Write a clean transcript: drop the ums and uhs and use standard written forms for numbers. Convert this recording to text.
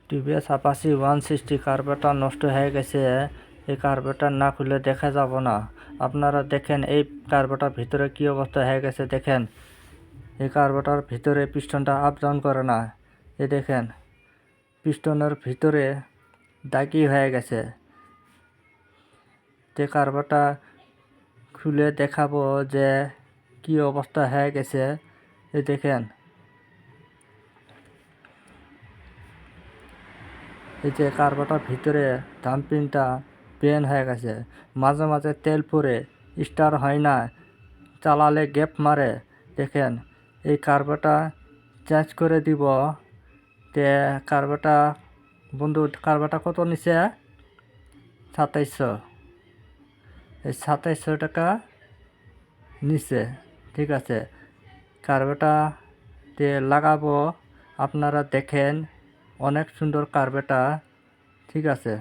TVS Apache 160 carburettor নষ্ট হয়ে গেছে। এই কার্বোরেটর না খুলে দেখা যাব না। আপনারা দেখেন এই কার্বোরেটর ভিতরে কি অবস্থা হয়ে গেছে। দেখেন এই কার্বোরেটর ভিতরে পিস্টনটা আপ ডাউন করে না। এই দেখেন পিস্টনের ভিতরে দাগি হয়ে গেছে। তে কার্বোরেটর খুলে দেখাবো যে কি অবস্থা হয়ে গেছে। এই দেখেন এই যে কার্বোরেটর ভিতরে ডাম্পিংটা পেন হয়ে গেছে। মাঝে মাঝে তেল পড়ে স্টার হয় না, চালালে গ্যাপ মারে। দেখেন এই কার্বোরেটর চেঞ্জ করে দিব। তে কার্বোরেটর বন্ধু কার্বোরেটর কত নিছে? 2700। এই 2700 টাকা নিছে। ঠিক আছে, কার্বোরেটর তে লাগাবো। আপনারা দেখেন অনেক সুন্দর কার্বোরেটর। ঠিক আছে।